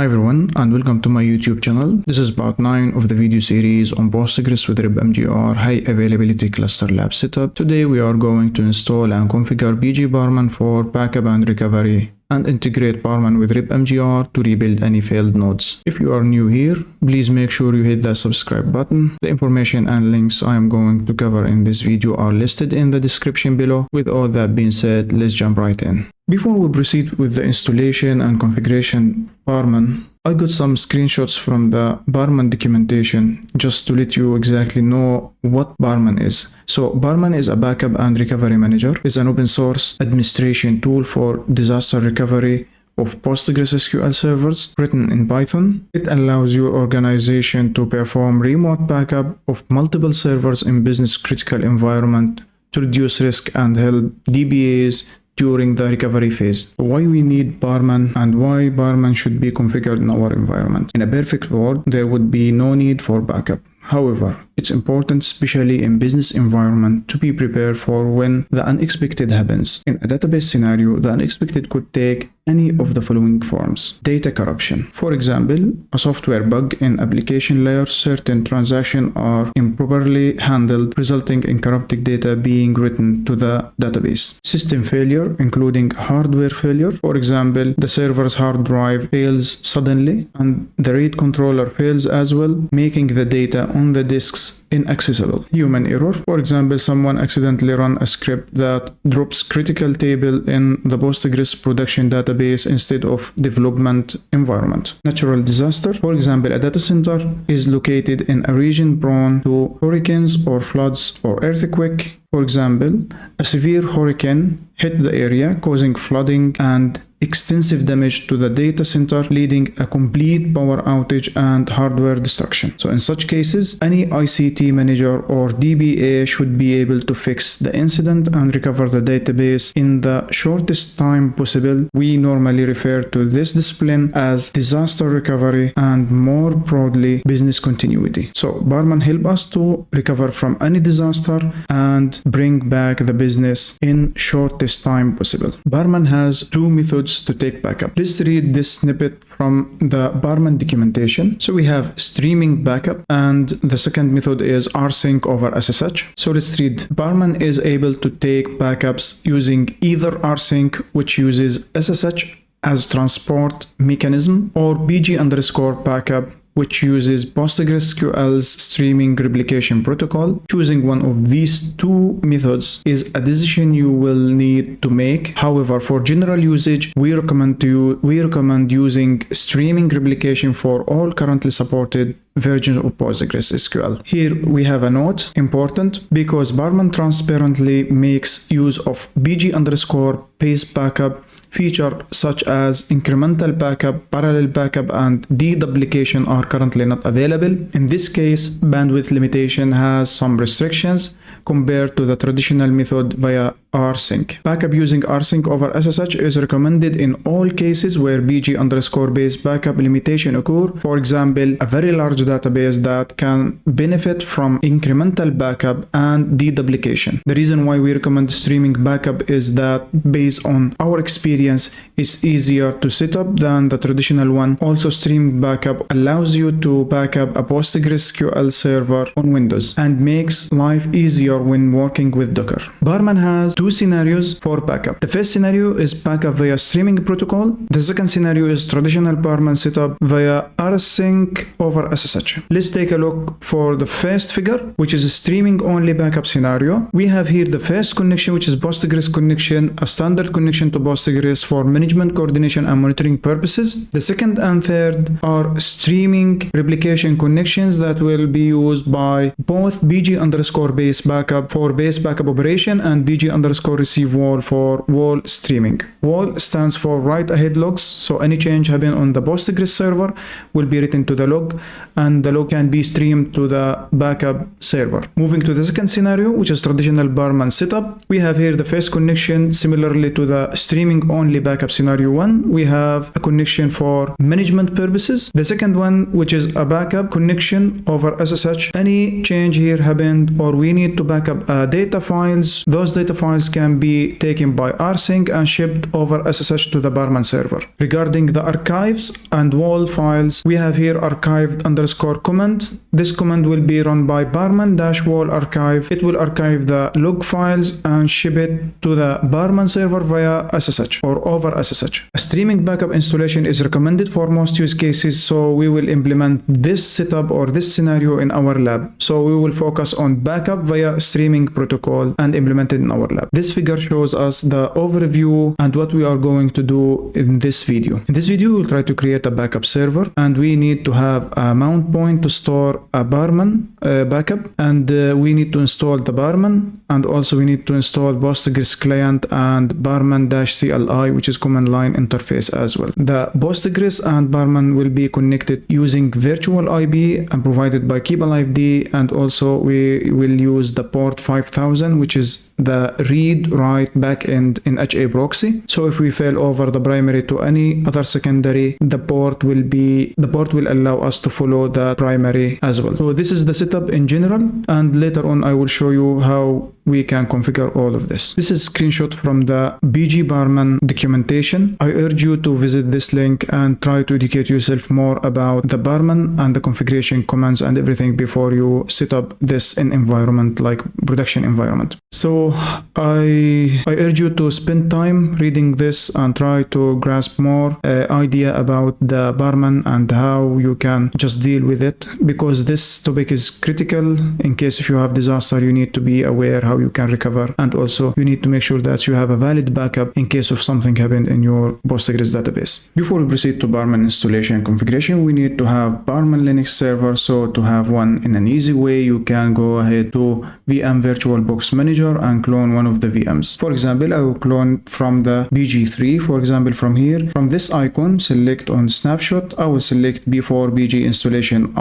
Hi everyone and welcome to my YouTube channel. This is part 9 of the video series on Postgres with RepMGR High Availability Cluster Lab Setup. Today we are going to install and configure BG-Barman for backup and recovery and integrate Barman with RepMGR to rebuild any failed nodes. If you are new here, please make sure you hit the subscribe button. The information and links I am going to cover in this video are listed in the description below. With all that being said, let's jump right in. Before we proceed with the installation and configuration of Barman, I got some screenshots from the Barman documentation just to let you exactly know what Barman is. So Barman is a backup and recovery manager. It's an open source administration tool for disaster recovery of PostgreSQL servers written in Python. It allows your organization to perform remote backup of multiple servers in business critical environment to reduce risk and help DBAs during the recovery phase. Why we need Barman and why Barman should be configured in our environment. In a perfect world, there would be no need for backup. However, it's important, especially in business environment, to be prepared for when the unexpected happens. In a database scenario, the unexpected could take any of the following forms. Data corruption. For example, a software bug in application layer, certain transactions are improperly handled, resulting in corrupted data being written to the database. System failure, including hardware failure. For example, the server's hard drive fails suddenly and the RAID controller fails as well, making the data on the disks inaccessible. Human error. For example, someone accidentally run a script that drops critical table in the Postgres production database instead of development environment. Natural disaster. For example, a data center is located in a region prone to hurricanes or floods or earthquake. For example, a severe hurricane hit the area, causing flooding and extensive damage to the data center, leading a complete power outage and hardware destruction. So in such cases, any ICT manager or DBA should be able to fix the incident and recover the database in the shortest time possible. We normally refer to this discipline as disaster recovery and more broadly business continuity. So Barman help us to recover from any disaster and bring back the business in shortest time possible. Barman has two methods to take backup. Let's read this snippet from the Barman documentation. So we have streaming backup and the second method is rsync over SSH. So let's read. Barman is able to take backups using either rsync, which uses SSH as transport mechanism, or BG_backup, which uses PostgreSQL's streaming replication protocol. Choosing one of these two methods is a decision you will need to make. However, for general usage, we recommend using streaming replication for all currently supported versions of PostgreSQL. Here we have a note, important, because Barman transparently makes use of BG_base backup. Features such as incremental backup, parallel backup, and deduplication are currently not available. In this case, bandwidth limitation has some restrictions compared to the traditional method via rsync. Backup using rsync over SSH is recommended in all cases where BG_base backup limitation occur. For example, a very large database that can benefit from incremental backup and deduplication. The reason why we recommend streaming backup is that based on our experience, it's easier to set up than the traditional one. Also, streaming backup allows you to backup a PostgreSQL server on Windows and makes life easier when working with Docker. Barman has two scenarios for backup. The first scenario is backup via streaming protocol. The second scenario is traditional Barman setup via rsync over SSH. Let's take a look for the first figure, which is a streaming only backup scenario. We have here the first connection, which is Postgres connection, a standard connection to Postgres for management, coordination, and monitoring purposes. The second and third are streaming replication connections that will be used by both BG_base backup for base backup operation and BG_receive wall for wall streaming. Wall stands for write ahead logs, so any change happen on the Postgres server will be written to the log and the log can be streamed to the backup server. Moving to the second scenario, which is traditional Barman setup, we have here the first connection. Similarly to the streaming only backup scenario 1, we have a connection for management purposes. The second one, which is a backup connection over SSH. Any change here happened or we need to backup data files, those data files files can be taken by rsync and shipped over SSH to the Barman server. Regarding the archives and wall files, we have here archived_ command. This command will be run by barman-wall archive. It will archive the log files and ship it to the Barman server via SSH or over SSH. A streaming backup installation is recommended for most use cases, so we will implement this setup or this scenario in our lab. So we will focus on backup via streaming protocol and implement it in our lab. This figure shows us the overview and what we are going to do in this video. In this video, we'll try to create a backup server, and we need to have a mount point to store a Barman backup, and we need to install the Barman, and also we need to install Postgres client and Barman-CLI, which is command line interface as well. The Postgres and Barman will be connected using virtual IP and provided by KeepAliveD, and also we will use the port 5000, which is the read-write backend in HA proxy. So if we fail over the primary to any other secondary, the port will allow us to follow the primary as well. So this is the setup in general, and later on I will show you how we can configure all of this. This is a screenshot from the BG Barman documentation. I urge you to visit this link and try to educate yourself more about the Barman and the configuration commands and everything before you set up this in environment like production environment. So I urge you to spend time reading this and try to grasp more idea about the Barman and how you can just deal with it, because this topic is critical. In case if you have disaster, you need to be aware how you can recover, and also you need to make sure that you have a valid backup in case of something happened in your Postgres database. Before we proceed to Barman installation and configuration, we need to have Barman Linux server. So to have one in an easy way, you can go ahead to VM VirtualBox Manager and clone one of the VMs. For example, I will clone from the BG3. For example, from here, from this icon, select on snapshot. I will select before BG installation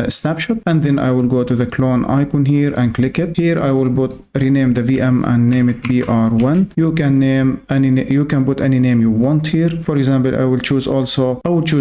snapshot, and then I will go to the clone icon here and click it. Here I will rename the VM and name it BR1. You can put any name you want here. For example, I will choose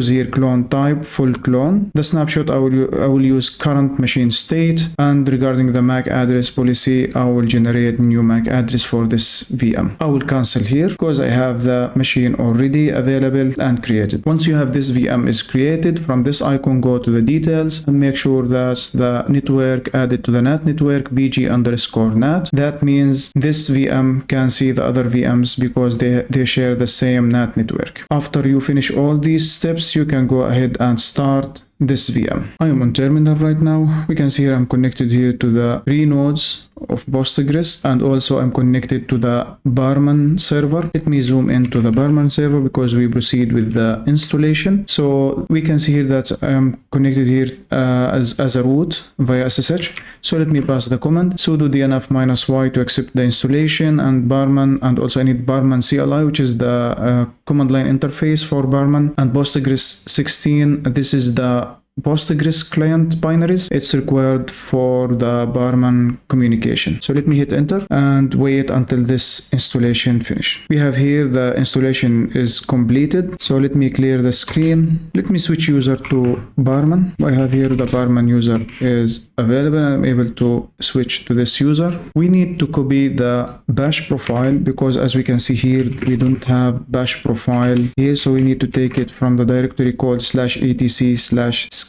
here clone type full clone. The snapshot I will use current machine state, and regarding the MAC address policy, I will generate new MAC address for this VM. I will cancel here because I have the machine already available and created. Once you have this VM is created, from this icon go to the details and make sure that the network added to the NAT network BG_NAT. That means this VM can see the other VMs because they share the same NAT network. After you finish all these steps, you can go ahead and start this VM. I am on terminal right now. We can see here I'm connected here to the 3 nodes of Postgres, and also I'm connected to the Barman server. Let me zoom into the Barman server because we proceed with the installation. So we can see here that I'm connected here as a root via SSH. So let me pass the command sudo dnf-y to accept the installation and Barman, and also I need Barman CLI, which is the command line interface for Barman, and PostgreSQL16. This is the Postgres client binaries. It's required for the Barman communication. So let me hit enter and wait until this installation finish. We have here the installation is completed. So let me clear the screen. Let me switch user to Barman. I have here the Barman user is available. I'm able to switch to this user. We need to copy the bash profile because as we can see here, we don't have bash profile here. So we need to take it from the directory called /etc/skill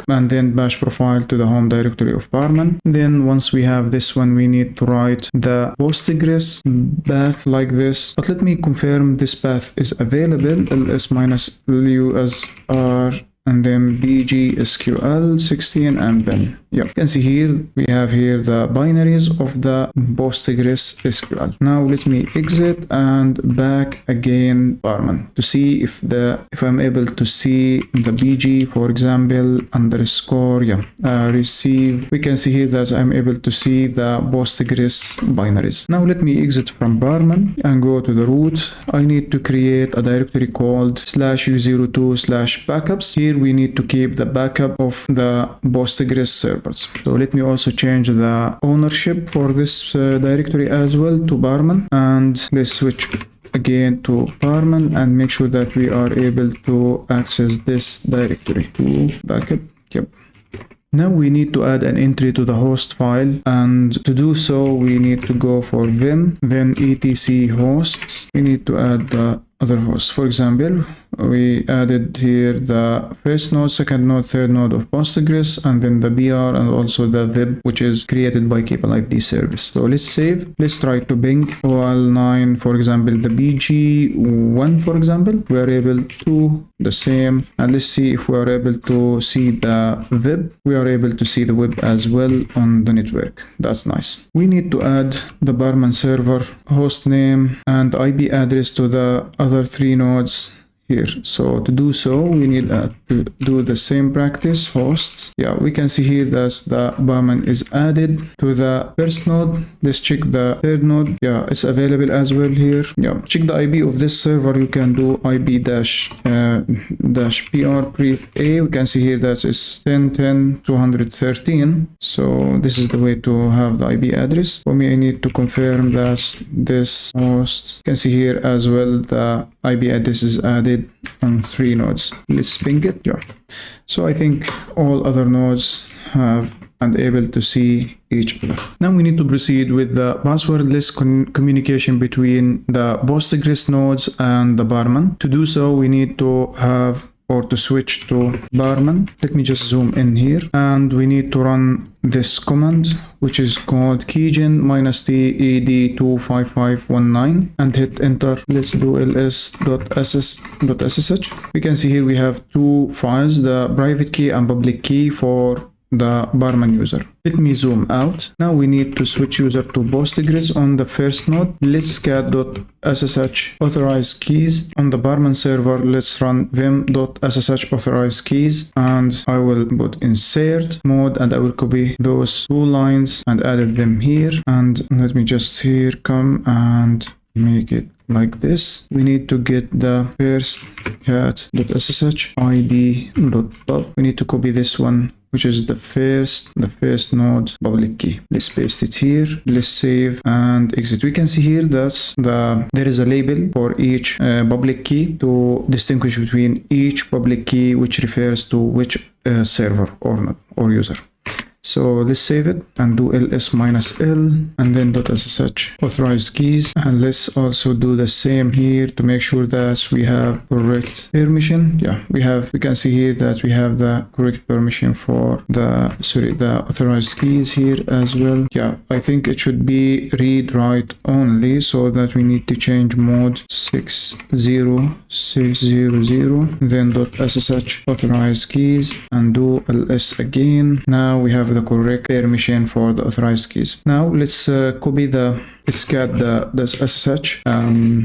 and then bash profile to the home directory of Barman. Then once we have this one, we need to write the Postgres path like this. But let me confirm this path is available. ls-lusr and then PostgreSQL16 and then you can see here we have here the binaries of the PostgreSQL. Now let me exit and back again Barman to see if I'm able to see the BG, for example, receive. We can see here that I'm able to see the Postgres binaries. Now let me exit from Barman and go to the root. I need to create a directory called /u02/backups. Here we need to keep the backup of the Postgres servers. So let me also change the ownership for this directory as well to Barman, and let's switch again to Barman and make sure that we are able to access this directory to backup. Yep. Now we need to add an entry to the host file, and to do so we need to go for vim, then etc hosts. We need to add the other hosts. For example, we added here the first node, second node, third node of Postgres, and then the BR and also the web, which is created by KPLID service. So let's save. Let's try to ping OL9, for example, the BG1, for example. We are able to the same, and let's see if we are able to see the web. We are able to see the web as well on the network. That's nice. We need to add the Barman server host name and IP address to the other 3 nodes here. So to do so, we need to do the same practice, hosts. Yeah, we can see here that the Barman is added to the first node. Let's check the third node. Yeah, it's available as well here. Yeah, check the IP of this server. You can do IP -PR pre A. We can see here that it's 10.10.213. So this is the way to have the IP address. For me, I need to confirm that this host. You can see here as well the IP address is added on 3 nodes. Let's ping it. Yeah, so I think all other nodes have and able to see each other. Now we need to proceed with the passwordless communication between the Postgres nodes and the Barman. To do so, we need to have or to switch to Barman. Let me just zoom in here, and we need to run this command, which is called keygen -t-ed25519, and hit enter. Let's do ls.ssh. We can see here we have 2 files, the private key and public key for the Barman user. Let me zoom out. Now we need to switch user to Postgres on the first node. Let's cat.ssh authorize keys. On the Barman server, let's run vim.ssh authorize keys, and I will put insert mode, and I will copy those 2 lines and add them here. And let me just here come and make it like this. We need to get the first cat.ssh id.pub. We need to copy this one, which is the first node public key. Let's paste it here. Let's save and exit. We can see here that there is a label for each public key to distinguish between each public key, which refers to which server or not or user. So let's save it and do ls-l and then .ssh authorized keys, and let's also do the same here to make sure that we have correct permission. Yeah, we can see here that we have the correct permission for the authorized keys here as well. Yeah, I think it should be read write only, so that we need to change mode 60600, then .ssh authorized keys and do ls again. Now we have the correct permission for the authorized keys. Now let's copy the SSH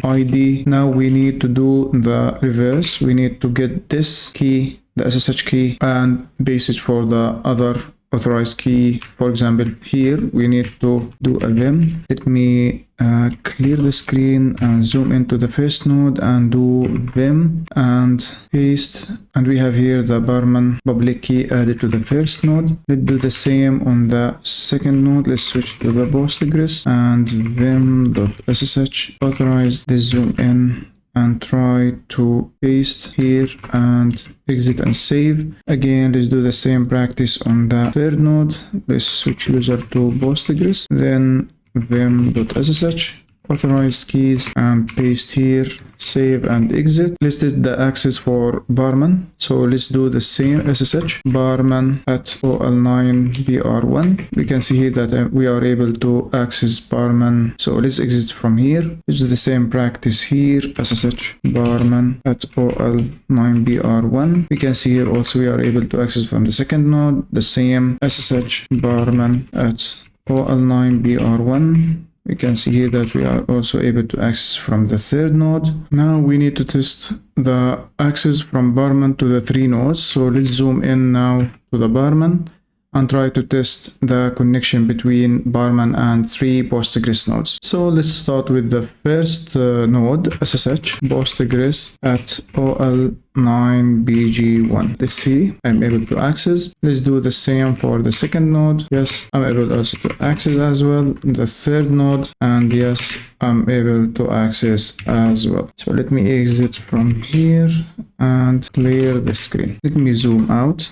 ID. Now we need to do the reverse. We need to get this key, the SSH key, and paste it for the other authorized key. For example, here we need to do a vim. Let me clear the screen and zoom into the first node and do vim and paste, and we have here the Barman public key added to the first node. Let's do the same on the second node. Let's switch to the Postgres and vim.ssh authorize. Let's zoom in and try to paste here and exit and save. Again, let's do the same practice on the third node. Let's switch user to Postgres, then vim.ssh authorized keys and paste here, save and exit. Let's set the access for Barman. So let's do the same SSH Barman at OL9BR1. We can see here that we are able to access Barman. So let's exit from here. Let's do the same practice here, SSH Barman at OL9BR1. We can see here also we are able to access from the second node, the same SSH Barman at OL9BR1. We can see here that we are also able to access from the third node. Now we need to test the access from Barman to the 3 nodes. So let's zoom in now to the Barman and try to test the connection between Barman and 3 Postgres nodes. So let's start with the first node, SSH Postgres at OL9BG1. Let's see, I'm able to access. Let's do the same for the second node. Yes, I'm able also to access as well. The third node, and yes, I'm able to access as well. So let me exit from here and clear the screen. Let me zoom out.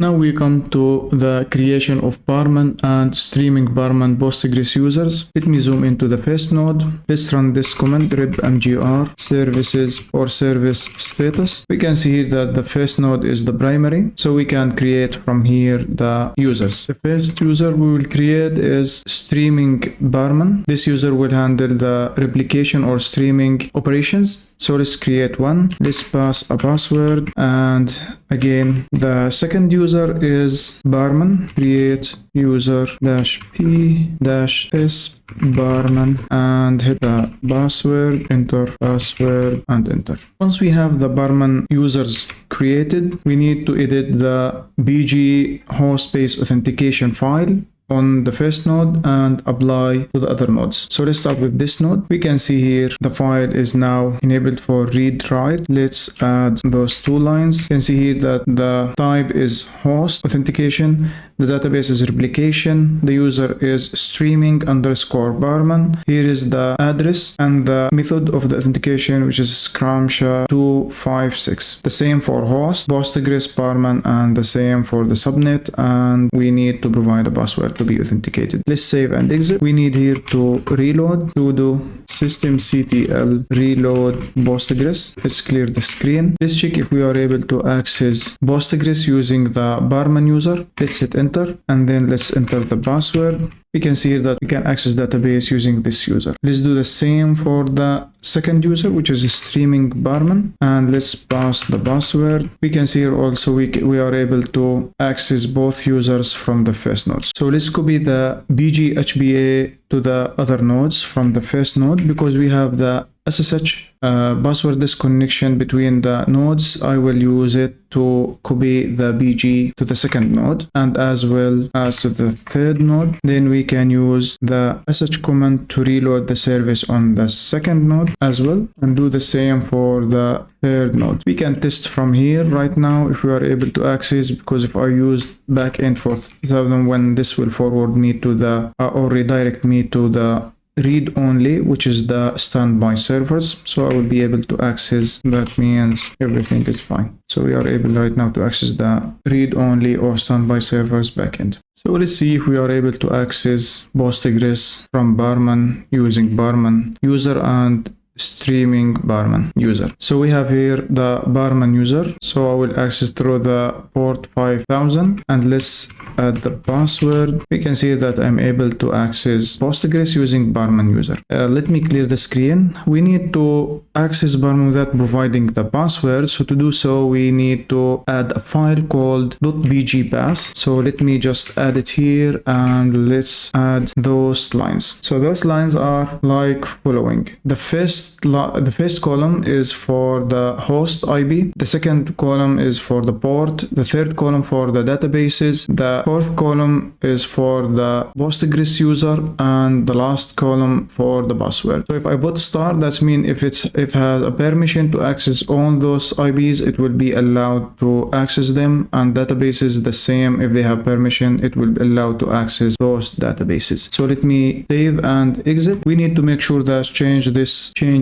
Now we come to the creation of Barman and streaming Barman Postgres users. Let me zoom into the first node. Let's run this command RepMGR services or service status. We can see here that the first node is the primary, so we can create from here the users. The first user we will create is streaming Barman. This user will handle the replication or streaming operations. So let's create one. Let's pass a password, and again the second user is Barman. Create user -p-s Barman and hit the password, enter password and enter. Once we have the Barman users created, we need to edit the BG host-based authentication file on the first node and apply to the other nodes. So let's start with this node. We can see here the file is now enabled for read write. Let's add those two lines. You can see here that the type is host authentication, the database is replication, the user is streaming_Barman. Here is the address and the method of the authentication, which is scramsha256. The same for host, Postgres, Barman, and the same for the subnet, and we need to provide a password to be authenticated. Let's save and exit. We need here to reload, sudo systemctl reload Postgres. Let's clear the screen. Let's check if we are able to access Postgres using the Barman user. Let's hit enter, and then let's enter the password. We can see here that we can access database using this user. Let's do the same for the second user, which is streaming Barman, and let's pass the password. We can see here also we are able to access both users from the first nodes. So let's copy the BG HBA to the other nodes from the first node, because we have the SSH passwordless connection between the nodes. I will use it to copy the BG to the second node and as well as to the third node. Then we can use the SSH command to reload the service on the second node as well, and do the same for the third node. We can test from here right now if we are able to access, because if I use backend for 2001, this will forward me to the or redirect me to the read only, which is the standby servers. So I will be able to access. That means everything is fine. So we are able right now to access the read only or standby servers backend. So let's see if we are able to access Postgres from Barman using Barman user and streaming Barman user. So we have here the Barman user. So I will access through the port 5000, and let's add the password. We can see that I'm able to access Postgres using Barman user. Let me clear the screen. We need to access Barman without providing the password. So to do so, we need to add a file called .bgpass. So let me just add it here, and let's add those lines. So those lines are like following. The first column is for the host IP, the second column is for the port, the third column for the databases, the fourth column is for the Postgres user, and the last column for the password. So if I put star, that means if it has a permission to access all those IPs, it will be allowed to access them, and databases the same. If they have permission, it will be allowed to access those databases. So let me save and exit. We need to make sure that change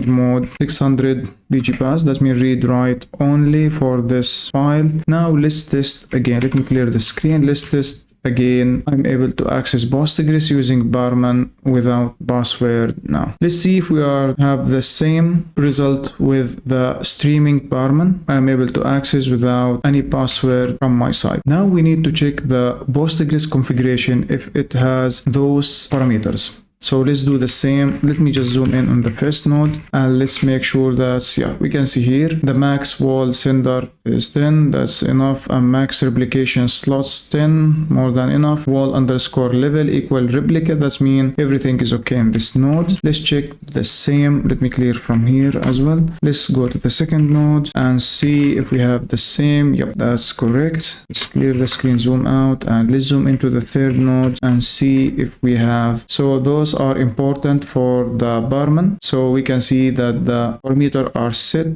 mode 600 bgpass. That means read write only for this file. Now let's test again. Let me clear the screen. Let's test again. I'm able to access Postgres using Barman without password now. Let's see if we have the same result with the streaming Barman. I'm able to access without any password from my side. Now we need to check the Postgres configuration if it has those parameters. So let's do the same. Let me just zoom in on the first node, and let's make sure that, yeah, we can see here the max wall sender is 10. That's enough. And max replication slots 10, more than enough. Wall underscore level equal replicate. That means everything is okay in this node. Let's check the same. Let me clear from here as well. Let's go to the second node and see if we have the same. Yep, that's correct. Let's clear the screen, zoom out, and let's zoom into the third node and see if we have. So those are important for the Barman. So we can see that the parameters are set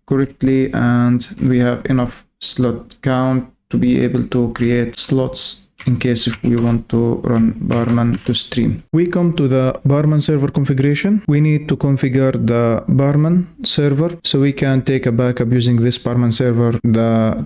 correctly, and we have enough slot count to be able to create slots in case if we want to run Barman to stream. We come to the Barman server configuration. We need to configure the Barman server so we can take a backup using this Barman server,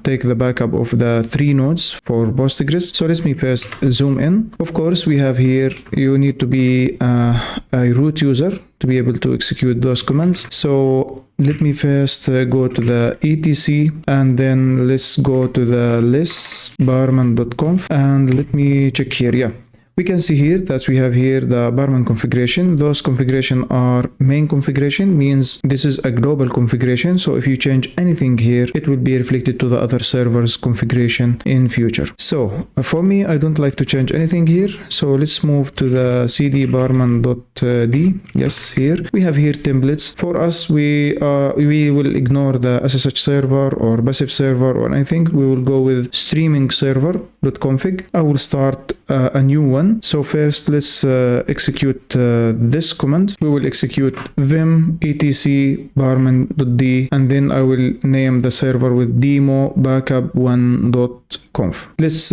take the backup of the 3 nodes for Postgres. So let me first zoom in. Of course, we have here, you need to be a root user to be able to execute those commands. So let me first go to the etc, and then let's go to the list barman.conf, and let me check here. Yeah, we can see here that we have here the Barman configuration. Those configuration are main configuration, means this is a global configuration. So if you change anything here, it will be reflected to the other server's configuration in future. So for me, I don't like to change anything here. So let's move to the cd barman.d. Yes, here we have here templates. For us, we will ignore the SSH server or passive server or anything. We will go with streaming server.config. I will start a new one. So first let's execute this command. We will execute vim etc barman.d, and then I will name the server with demo backup1.conf. Let's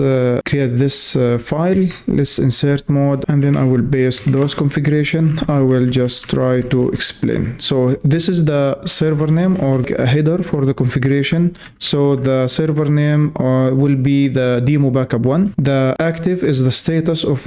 create this file. Let's insert mode, and then I will paste those configuration. I will just try to explain. So this is the server name or a header for the configuration. So the server name will be the demo backup1. The active is the status of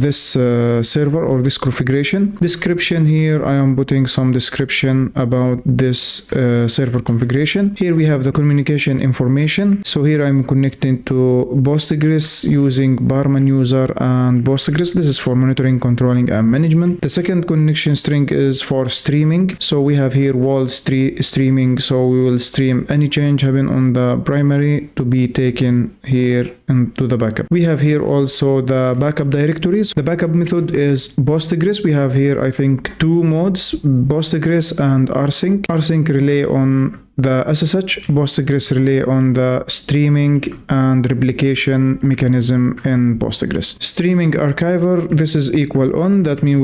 this server or this configuration. Description here, I am putting some description about this server configuration. Here we have the communication information. So here I'm connecting to Postgres using Barman user and Postgres. This is for monitoring, controlling, and management. The second connection string is for streaming. So we have here wall streaming. So we will stream any change happen on the primary to be taken here into the backup. We have here also the backup directories. The backup method is Postgres. We have here, I think, 2 modes, Postgres and rsync. Rsync relay on the SSH, Postgres relay on the streaming and replication mechanism in Postgres. Streaming archiver, this is equal on. That means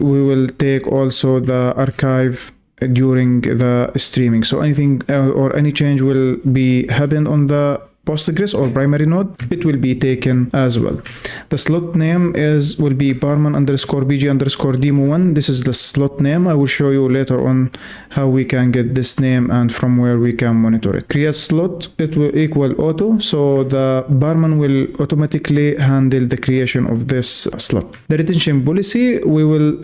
we will take also the archive during the streaming. So anything or any change will be happen on the Postgres or primary node, it will be taken as well. The slot name will be barman_bg_demo1. This is the slot name. I will show you later on how we can get this name and from where we can monitor it. Create slot, it will equal auto. So the Barman will automatically handle the creation of this slot. The retention policy, we will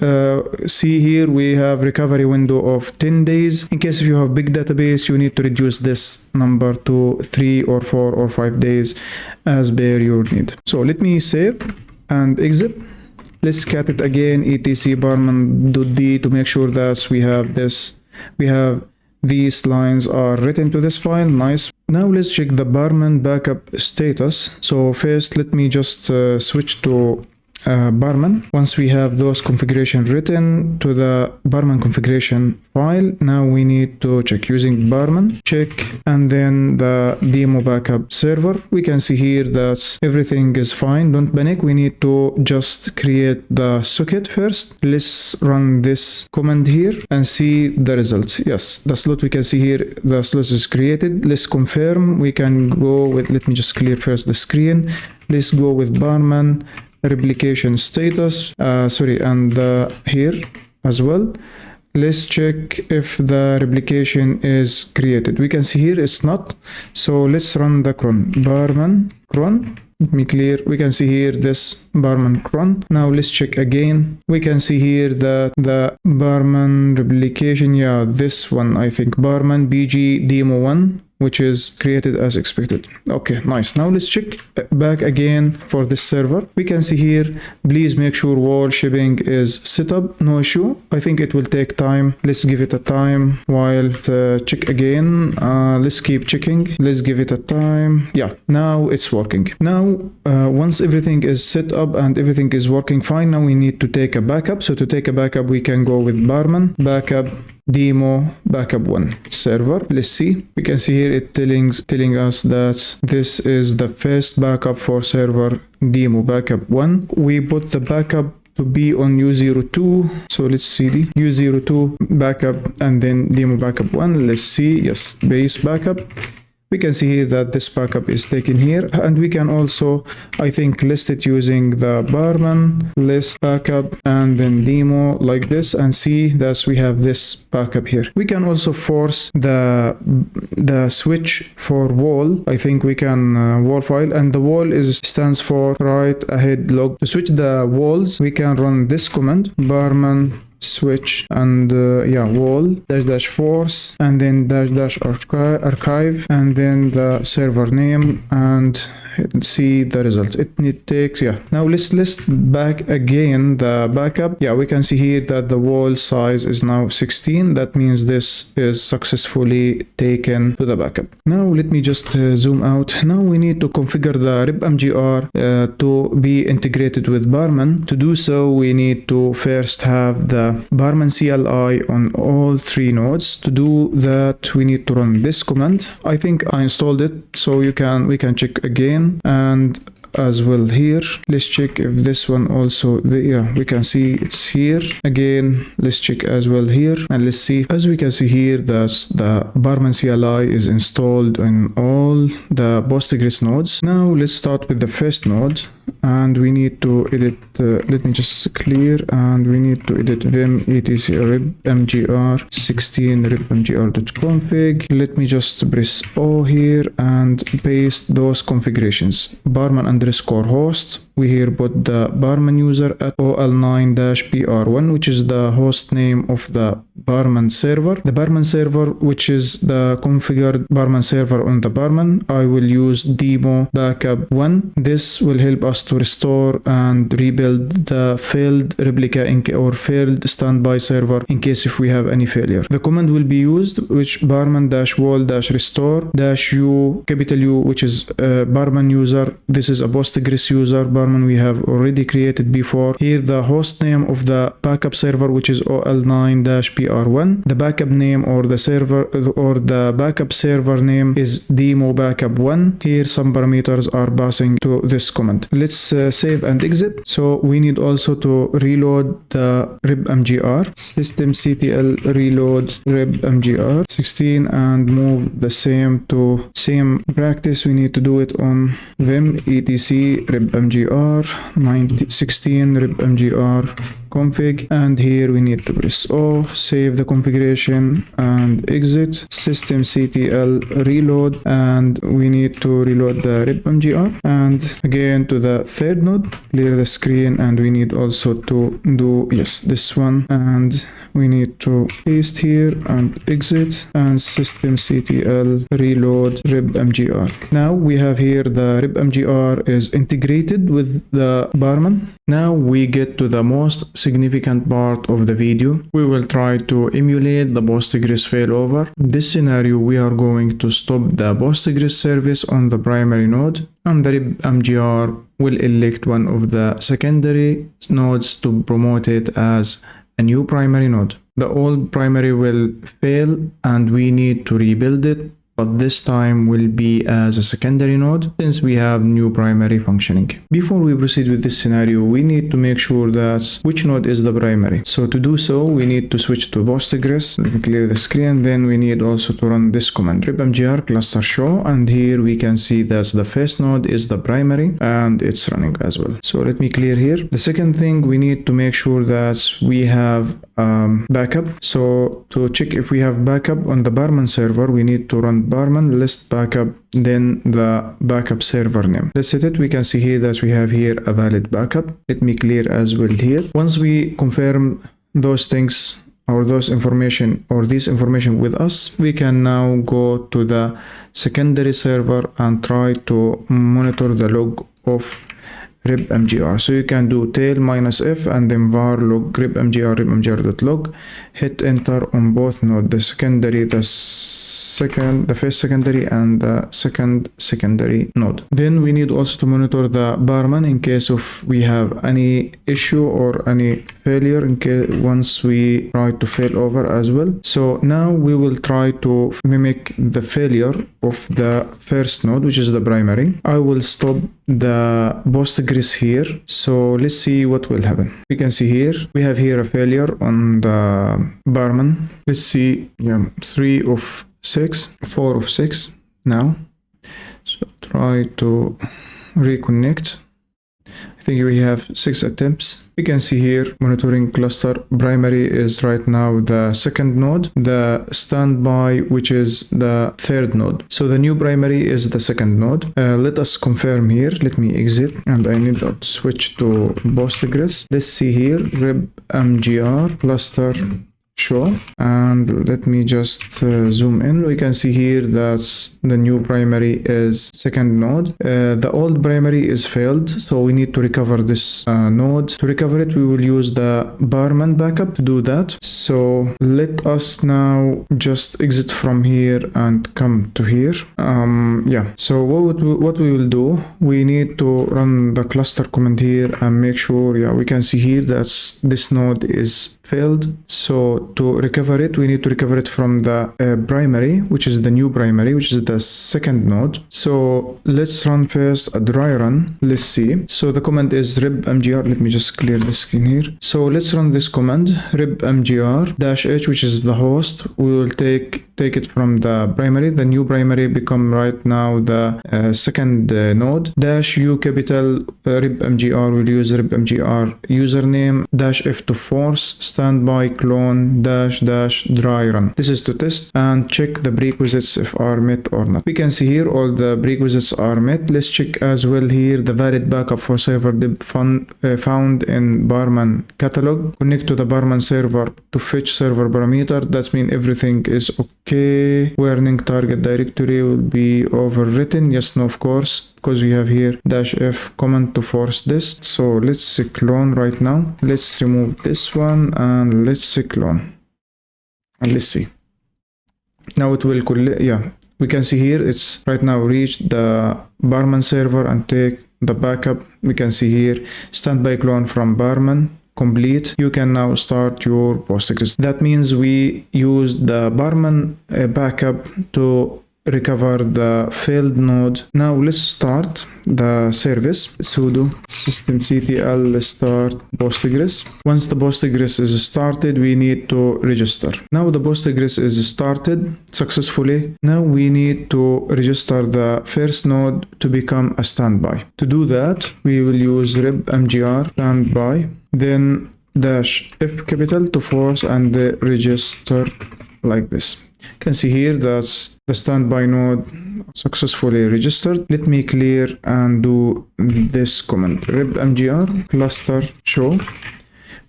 see here we have recovery window of 10 days. In case if you have big database, you need to reduce this number to 3 or 4 or 5 days as per your need. So let me save and exit. Let's cat it again, etc barman.d, to make sure that we have these lines are written to this file. Nice. Now let's check the Barman backup status. So first let me just switch to Barman. Once we have those configuration written to the Barman configuration file, now we need to check using Barman check and then the demo backup server. We can see here that everything is fine. Don't panic. We need to just create the socket first. Let's run this command here and see the results. Yes, the slot, we can see here the slot is created. Let's confirm. We can go with, let me just clear first the screen. Let's go with Barman replication status, and here as well. Let's check if the replication is created. We can see here it's not. So let's run the cron. Barman cron. Let me clear. We can see here this Barman cron. Now let's check again. We can see here that the Barman replication, yeah, this one, I think Barman BG demo 1, which is created as expected. Okay, nice. Now let's check back again for this server. We can see here, please make sure wall shipping is set up. No issue. I think it will take time. Let's give it a time while check again. Let's keep checking. Let's give it a time. Yeah, now it's working. Now, once everything is set up and everything is working fine, now we need to take a backup. So to take a backup, we can go with Barman backup demo backup1 server. Let's see. We can see here it telling us that this is the first backup for server demo backup1. We put the backup to be on U02. So let's see the U02 backup and then demo backup1. Let's see. Yes, base backup. we can see here that this backup is taken here, and we can also, I think, list it using the Barman list backup and then demo like this, and see that we have this backup here. We can also force the switch for wall. I think we can wall file, and the wall stands for write ahead log. To switch the walls, we can run this command, Barman switch and wall -- force, and then -- archive, and then the server name, and see the result. It takes Now let's list back again the backup. We can see here that the wall size is now 16. That means this is successfully taken to the backup. Now let me just zoom out. Now we need to configure the RepMGR to be integrated with Barman. To do so, we need to first have the Barman CLI on all 3 nodes. To do that, we need to run this command. I think I installed it, so we can check again. And as well here, let's check if this one also we can see it's here again. Let's check as well here, and let's see. As we can see here, that the Barman CLI is installed in all the Postgres nodes. Now let's start with the first node, and we need to edit let me just clear, and we need to edit vim etc RepMGR16 repmgr.config. Let me just press O here and paste those configurations. Barman_host, we here put the Barman user at ol9-pr1, which is the host name of the Barman server. The Barman server, which is the configured Barman server on the Barman, I will use demo backup 1. This will help us to restore and rebuild the failed replica or failed standby server in case if we have any failure. The command will be used, which Barman-wall-restore-u, capital U, which is Barman user. This is a Postgres user. Barman we have already created before. Here the host name of the backup server, which is ol9-pr1. The backup name or the server or the backup server name is demo backup 1. Here some parameters are passing to this command. Let's save and exit. So we need also to reload the RepMGR systemctl reload RepMGR16 and move the same to same practice. We need to do it on vim etc RepMGR16 RepMGR config, and here we need to press O, save the configuration and exit systemctl reload, and we need to reload the RepMGR, and again to the third node, clear the screen, and we need also to do this one, and we need to paste here and exit and systemctl reload RepMGR. Now we have here the RepMGR is integrated with the Barman. Now we get to the most significant part of the video. We will try to emulate the Postgres failover. In this scenario, we are going to stop the Postgres service on the primary node, and the RepMGR will elect one of the secondary nodes to promote it as a new primary node. The old primary will fail and we need to rebuild it, but this time will be as a secondary node since we have new primary functioning. Before we proceed with this scenario, we need to make sure that which node is the primary. So to do so, we need to switch to Postgres. Let me clear the screen. Then we need also to run this command, RepMGR cluster show, and here we can see that the first node is the primary and it's running as well. So let me clear here. The second thing, we need to make sure that we have backup. So to check if we have backup on the Barman server, we need to run Barman list backup, then the backup server name. Let's set it. We can see here that we have here a valid backup. Let me clear as well here. Once we confirm those things or those information or this information with us, we can now go to the secondary server and try to monitor the log of RepMGR. So you can do tail -f and then var log RepMGR.log. Hit enter on both nodes, the secondary, the first secondary and the second secondary node. Then we need also to monitor the Barman in case of we have any issue or any failure in case once we try to fail over as well. So now we will try to mimic the failure of the first node, which is the primary. I will stop the Postgres here. So let's see what will happen. We can see here, we have here a failure on the Barman. Let's see, 4 of 6. now. So try to reconnect. I think we have 6 attempts. You can see here monitoring cluster primary is right now the second node, the standby which is the third node. So the new primary is the second node. Let us confirm here. Let me exit and I need to switch to Postgres. Let's see here RepMGR cluster show, and let me just zoom in. We can see here that the new primary is second node. The old primary is failed, so we need to recover this node. To recover it, we will use the Barman Backup to do that. So let us now just exit from here and come to here. So what we will do, we need to run the cluster command here and make sure, we can see here that this node is failed. So to recover it, we need to recover it from the primary, which is the new primary, which is the second node. So let's run first a dry run. Let's see. So the command is RepMGR. Let me just clear the screen here. So let's run this command RepMGR-h, which is the host. We will take it from the primary. The new primary become right now the second node. -u capital RepMGR will use RepMGR username -f to force standby clone --dry run. This is to test and check the prerequisites if are met or not. We can see here all the prerequisites are met. Let's check as well here the valid backup for server deb found in Barman catalog. Connect to the Barman server to fetch server parameter. That means everything is okay. Warning, target directory will be overwritten. Yes, no, of course, because we have here -f command to force this. So let's clone right now. Let's remove this one and let's clone. And let's see. Now it will collect. We can see here it's right now reached the Barman server and take the backup. We can see here standby clone from Barman complete. You can now start your Postgres. That means we used the Barman backup to recover the failed node. Now let's start the service. Sudo systemctl start Postgres. Once the Postgres is started, we need to register. Now the Postgres is started successfully. Now we need to register the first node to become a standby. To do that, we will use RepMGR standby, then -f capital to force and register like this. You can see here that's the standby node successfully registered. Let me clear and do this command RepMGR cluster show.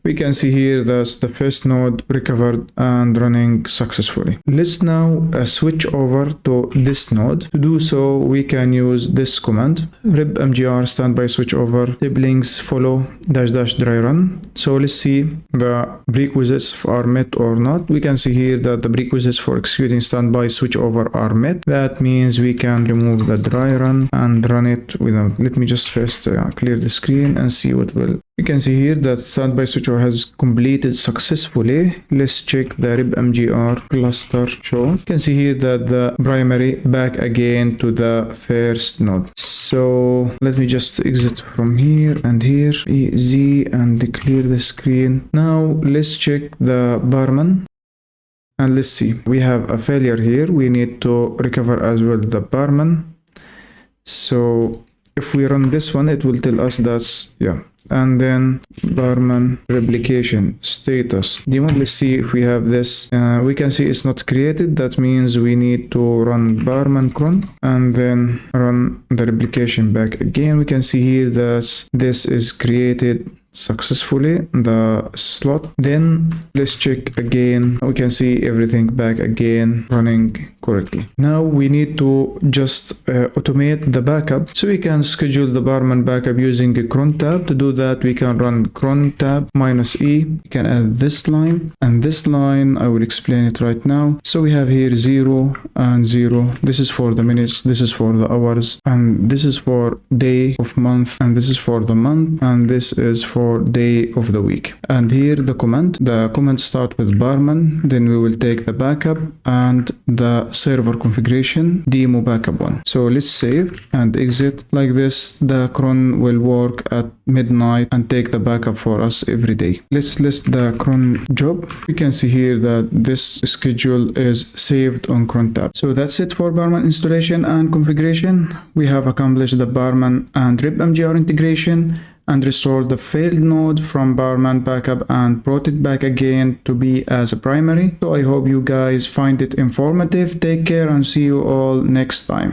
We can see here that the first node recovered and running successfully. Let's now switch over to this node. To do so, we can use this command RepMGR standby switch over siblings follow --dry run. So let's see the prerequisites are met or not. We can see here that the prerequisites for executing standby switch over are met. That means we can remove the dry run and run it without. Let me just first clear the screen and see what will. You can see here that standby switchover has completed successfully. Let's check the RepMGR cluster show. You can see here that the primary back again to the first node. So let me just exit from here and here, easy, and clear the screen. Now let's check the Barman. And let's see, we have a failure here. We need to recover as well the Barman. So if we run this one, it will tell us that's, and then Barman replication status daemon. Let's see if we have this. We can see it's not created. That means we need to run Barman cron and then run the replication back again. We can see here that this is created successfully, the slot. Then let's check again. We can see everything back again running correctly. Now we need to just automate the backup, so we can schedule the Barman backup using a cron tab. To do that, we can run cron tab -e. We can add this line and this line. I will explain it right now. So we have here 0 and 0. This is for the minutes, this is for the hours, and this is for day of month, and this is for the month, and this is for for day of the week. And here the comment start with Barman, then we will take the backup and the server configuration demo backup one. So let's save and exit. Like this, the cron will work at midnight and take the backup for us every day. Let's list the cron job. We can see here that this schedule is saved on cron tab. So that's it for Barman installation and configuration. We have accomplished the Barman and RepMGR integration and restored the failed node from Barman Backup and brought it back again to be as a primary. So I hope you guys find it informative. Take care and see you all next time.